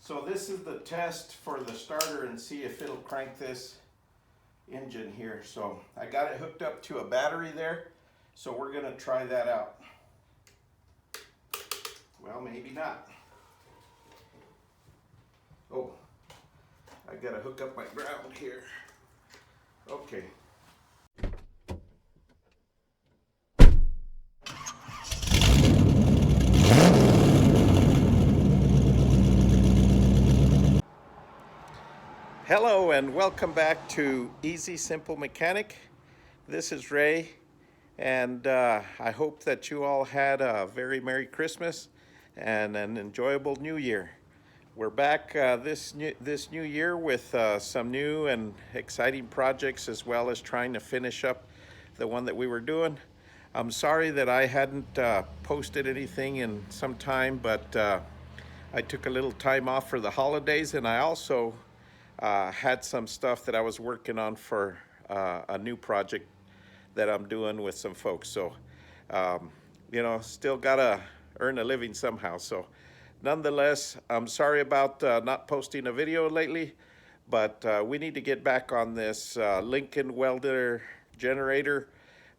So this is the test for the starter and see if it'll crank this engine here. So I got it hooked up to a battery there, so we're gonna try that out. Well, maybe not. Oh, I gotta hook up my ground here. Okay. Hello and welcome back to Easy Simple Mechanic. This is Ray, and I hope that you all had a very Merry Christmas and an enjoyable New Year. We're back this new year with some new and exciting projects, as well as trying to finish up the one that we were doing. I'm sorry that I hadn't posted anything in some time, but I took a little time off for the holidays, and I also had some stuff that I was working on for a new project that I'm doing with some folks. So, you know, still gotta earn a living somehow. So, nonetheless, I'm sorry about not posting a video lately, but we need to get back on this Lincoln welder generator.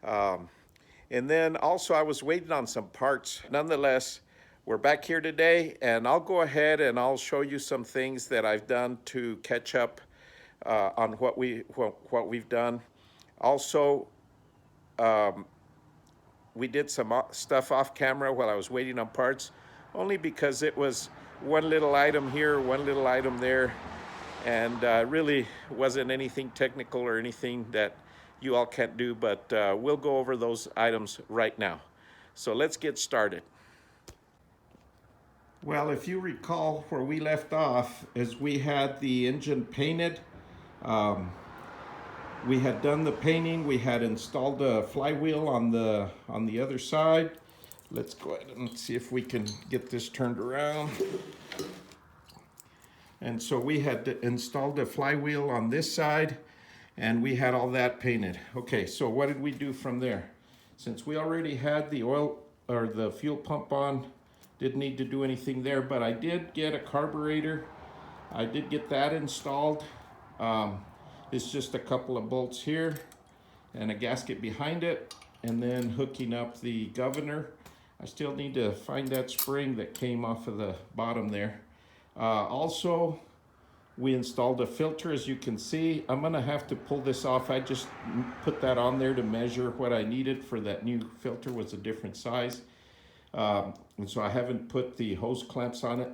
And then also I was waiting on some parts. Nonetheless, we're back here today, and I'll go ahead and I'll show you some things that I've done to catch up on what we've done. Also, we did some stuff off camera while I was waiting on parts, only because it was one little item here, one little item there, and really wasn't anything technical or anything that you all can't do, but we'll go over those items right now. So let's get started. Well, if you recall where we left off, is we had the engine painted. We had done the painting. We had installed a flywheel on the other side. Let's go ahead and see if we can get this turned around. And so we had installed a flywheel on this side, and we had all that painted. Okay, so what did we do from there? Since we already had the oil or the fuel pump on, didn't need to do anything there, but I did get a carburetor. I did get that installed. It's just a couple of bolts here and a gasket behind it, and then hooking up the governor. I still need to find that spring that came off of the bottom there. Also, we installed a filter, as you can see. I'm gonna have to pull this off. I just put that on there to measure what I needed for that new filter, was a different size. And so I haven't put the hose clamps on it,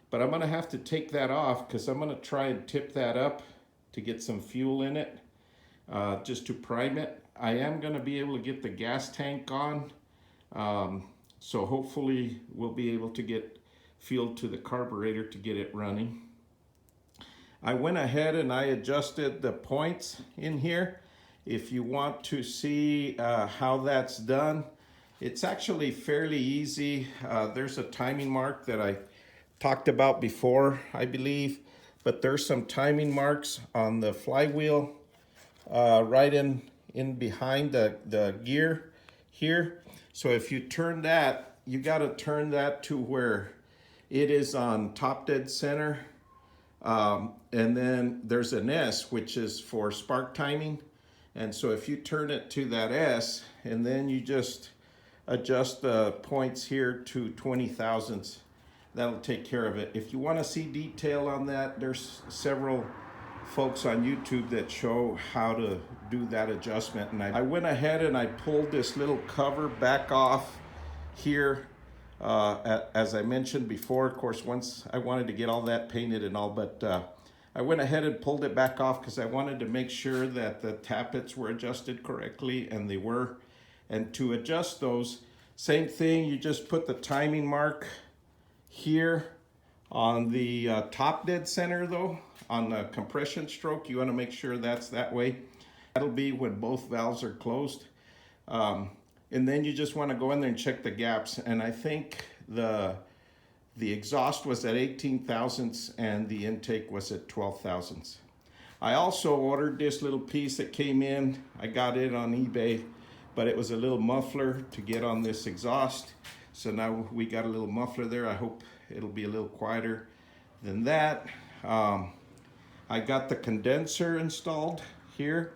but I'm gonna have to take that off because I'm gonna try and tip that up to get some fuel in it, just to prime it. I am gonna be able to get the gas tank on, so hopefully we'll be able to get fuel to the carburetor to get it running. I went ahead and I adjusted the points in here. If you want to see how that's done, it's actually fairly easy. There's a timing mark that I talked about before, I believe, but there's some timing marks on the flywheel right in behind the gear here. So if you turn that, you got to turn that to where it is on top dead center. And then there's an S, which is for spark timing. And so if you turn it to that S, and then you just adjust the points here to 20 thousandths, that'll take care of it. If you want to see detail on that, there's several folks on YouTube that show how to do that adjustment. And I went ahead and I pulled this little cover back off here, as I mentioned before. Of course, once I wanted to get all that painted and all, but I went ahead and pulled it back off because I wanted to make sure that the tappets were adjusted correctly, and they were. And to adjust those, same thing, you just put the timing mark here on the top dead center though, on the compression stroke. You want to make sure that's that way. That'll be when both valves are closed. And then you just want to go in there and check the gaps. And I think the exhaust was at 18 thousandths and the intake was at 12 thousandths. I also ordered this little piece that came in. I got it on eBay, but it was a little muffler to get on this exhaust. So now we got a little muffler there. I hope it'll be a little quieter. Then that, I got the condenser installed here.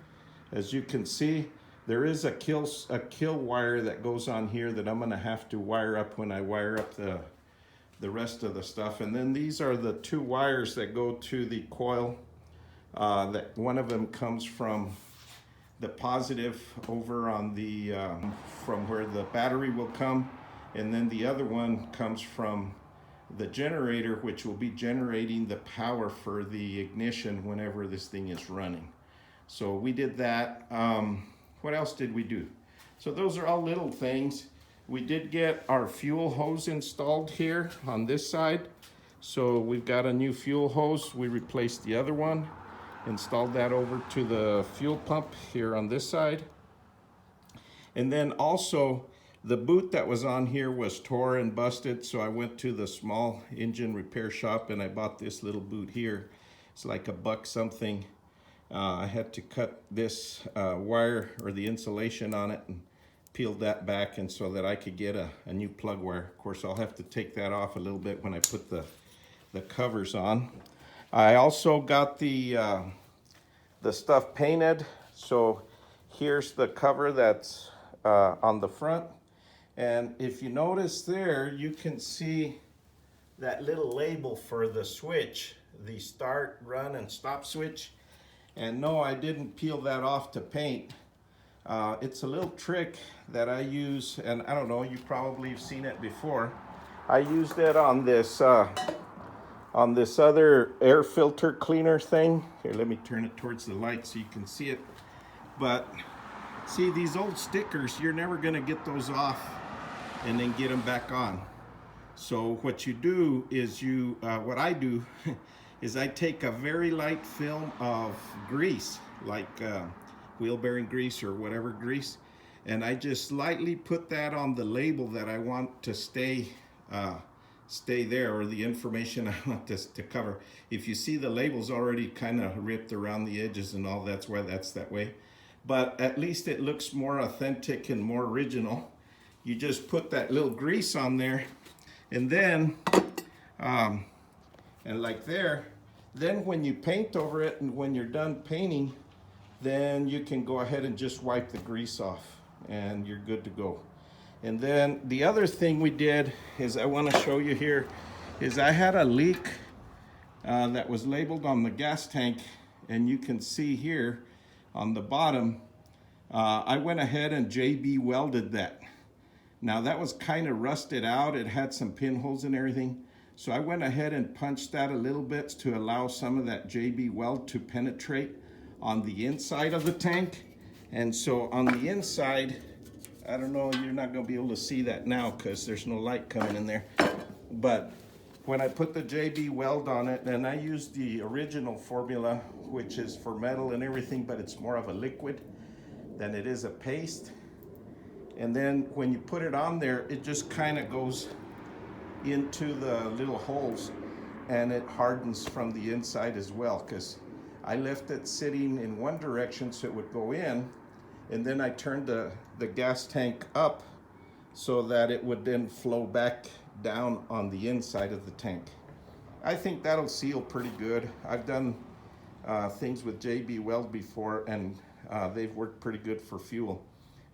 As you can see, there is a kill wire that goes on here that I'm gonna have to wire up when I wire up the rest of the stuff. And then these are the 2 wires that go to the coil. That one of them comes from the positive over on the, from where the battery will come. And then the other one comes from the generator, which will be generating the power for the ignition whenever this thing is running. So we did that. What else did we do? So those are all little things. We did get our fuel hose installed here on this side. So we've got a new fuel hose. We replaced the other one, installed that over to the fuel pump here on this side. And then also the boot that was on here was tore and busted, so I went to the small engine repair shop and I bought this little boot here. It's like $1 something. I had to cut this wire or the insulation on it and peeled that back, and so that I could get a new plug wire. Of course, I'll have to take that off a little bit when I put the covers on. I also got the stuff painted. So here's the cover that's on the front. And if you notice there, you can see that little label for the switch, the start, run, and stop switch. And no, I didn't peel that off to paint. It's a little trick that I use, and I don't know, you probably have seen it before. I used it on this other air filter cleaner thing. Here, let me turn it towards the light so you can see it. But see, these old stickers, you're never gonna get those off and then get them back on. So what you do is what I do is I take a very light film of grease, like wheel bearing grease or whatever grease, and I just lightly put that on the label that I want to stay there, or the information I want this to cover. If you see, the label's already kind of ripped around the edges and all, that's why that's that way. But at least it looks more authentic and more original. You just put that little grease on there, and then and like there, then when you paint over it and when you're done painting, then you can go ahead and just wipe the grease off and you're good to go. And then the other thing we did is, I want to show you here, is I had a leak that was labeled on the gas tank, and you can see here on the bottom, I went ahead and JB welded that. Now that was kind of rusted out, it had some pinholes and everything, so I went ahead and punched that a little bit to allow some of that JB weld to penetrate on the inside of the tank. And so on the inside, I don't know, you're not going to be able to see that now because there's no light coming in there. But when I put the JB weld on it, and I used the original formula, which is for metal and everything, but it's more of a liquid than it is a paste. And then when you put it on there, it just kind of goes into the little holes and it hardens from the inside as well, because I left it sitting in one direction so it would go in, and then I turned the gas tank up so that it would then flow back down on the inside of the tank. I think that'll seal pretty good. I've done things with JB Weld before, and they've worked pretty good for fuel.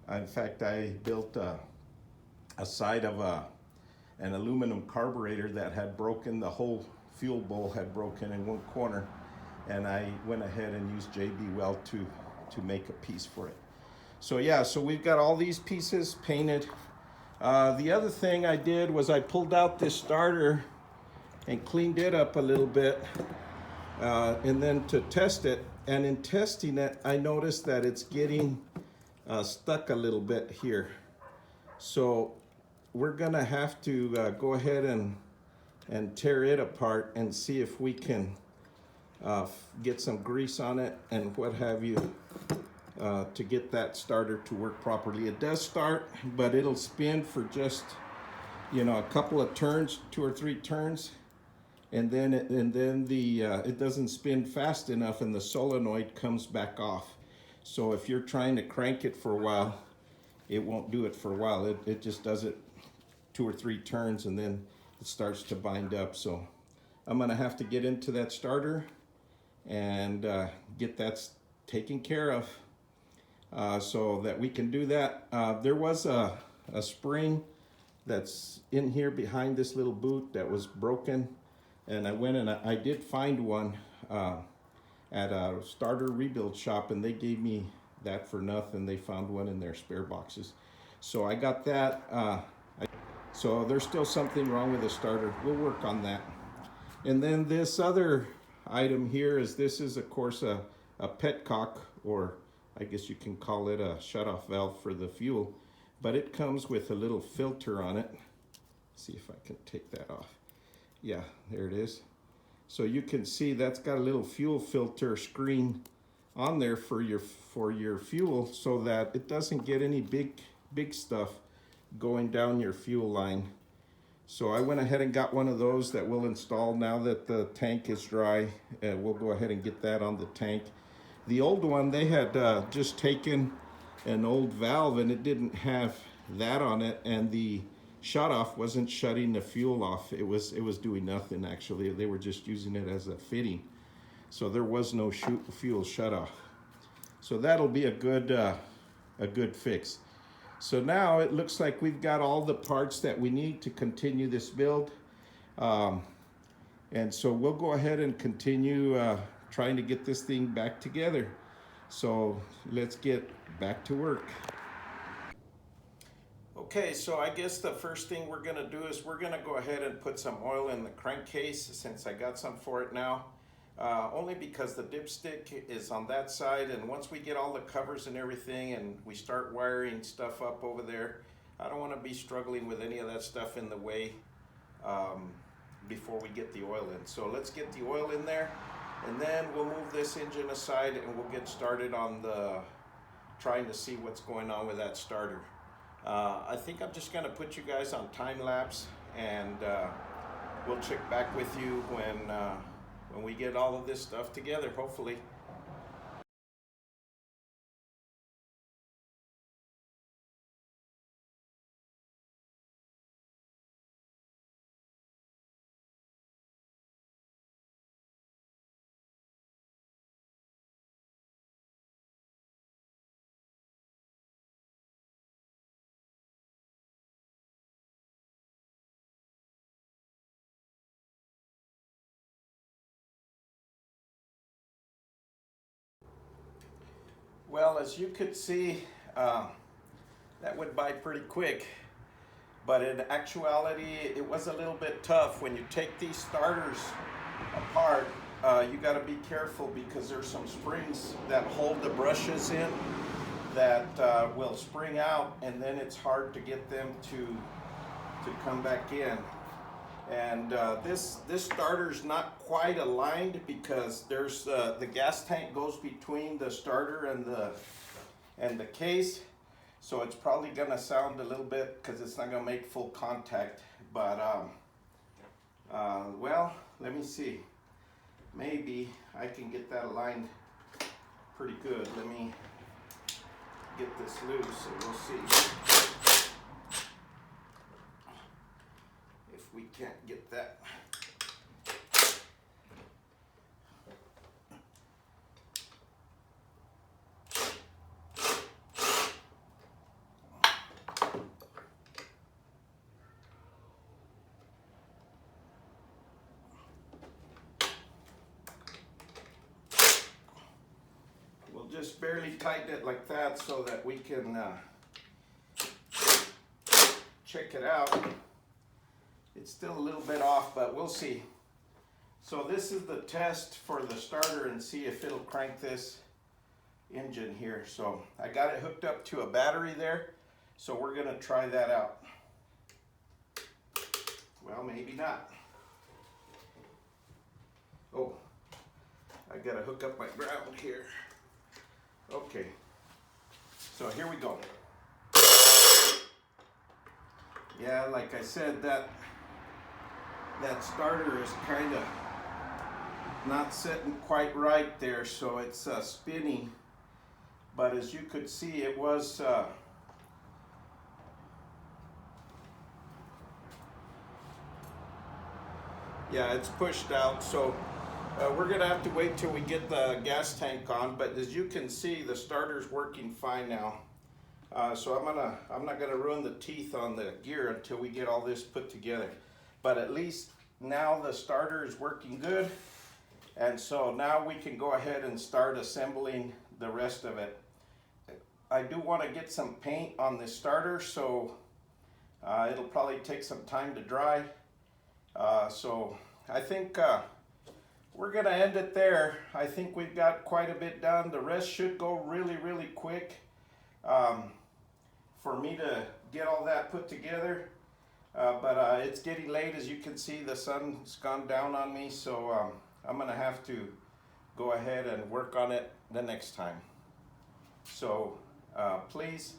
In fact, I built a side of an aluminum carburetor that had broken. The whole fuel bowl had broken in one corner, and I went ahead and used JB Weld to make a piece for it. So yeah, so we've got all these pieces painted. The other thing I did was I pulled out this starter and cleaned it up a little bit, and then to test it. And in testing it, I noticed that it's getting stuck a little bit here. So we're gonna have to go ahead and tear it apart and see if we can get some grease on it and what have you, to get that starter to work properly. It does start, but it'll spin for just, you know, a couple of turns, 2 or 3 turns, and then it doesn't spin fast enough, and the solenoid comes back off. So if you're trying to crank it for a while, it won't do it for a while. It just does it 2 or 3 turns, and then it starts to bind up. So I'm gonna have to get into that starter and get that taken care of so that we can do that. There was a spring that's in here behind this little boot that was broken, and I went and I did find one at a starter rebuild shop, and they gave me that for nothing. They found one in their spare boxes, so I got that. So there's still something wrong with the starter. We'll work on that. And then this other item here is, this is of course a petcock, or I guess you can call it a shutoff valve for the fuel, but it comes with a little filter on it. See if I can take that off. Yeah, there it is. So you can see that's got a little fuel filter screen on there for your fuel, so that it doesn't get any big stuff going down your fuel line. So I went ahead and got one of those that we'll install now that the tank is dry. We'll go ahead and get that on the tank. The old one, they had just taken an old valve and it didn't have that on it, and the shut off wasn't shutting the fuel off. It was doing nothing actually. They were just using it as a fitting. So there was no fuel shut off. So that'll be a good fix. So now it looks like we've got all the parts that we need to continue this build. And so we'll go ahead and continue trying to get this thing back together. So let's get back to work. Okay, so I guess the first thing we're gonna do is we're gonna go ahead and put some oil in the crankcase, since I got some for it now. Only because the dipstick is on that side, and once we get all the covers and everything and we start wiring stuff up over there, I don't want to be struggling with any of that stuff in the way before we get the oil in. So let's get the oil in there, and then we'll move this engine aside and we'll get started on trying to see what's going on with that starter. I think I'm just going to put you guys on time lapse, and we'll check back with you when we get all of this stuff together, hopefully. Well, as you could see, that went by pretty quick, but in actuality it was a little bit tough. When you take these starters apart, you got to be careful, because there's some springs that hold the brushes in that will spring out, and then it's hard to get them to come back in. And this starter's not quite aligned, because there's the gas tank goes between the starter and the case, so it's probably gonna sound a little bit, because it's not gonna make full contact. But well, let me see. Maybe I can get that aligned pretty good. Let me get this loose and we'll see if we can't get that. Just barely tighten it like that so that we can check it out. It's still a little bit off, but we'll see. So this is the test for the starter, and see if it'll crank this engine here. So I got it hooked up to a battery there, so we're gonna try that out. Well, maybe not. Oh, I gotta hook up my ground here. Okay, so here we go. Yeah, like I said, that starter is kind of not sitting quite right there, so it's spinning. But as you could see, it was Yeah, it's pushed out. So we're gonna have to wait till we get the gas tank on. But as you can see, the starter's working fine now. So I'm not gonna ruin the teeth on the gear until we get all this put together. But at least now the starter is working good. And so now we can go ahead and start assembling the rest of it. I do want to get some paint on the starter, so it'll probably take some time to dry. So I think we're gonna end it there. I think we've got quite a bit done. The rest should go really, really quick for me to get all that put together. But it's getting late. As you can see, the sun's gone down on me, so I'm gonna have to go ahead and work on it the next time. So please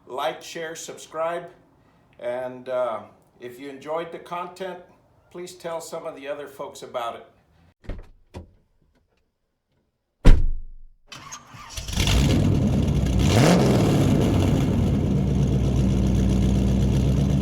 like, share, subscribe, and if you enjoyed the content, please tell some of the other folks about it.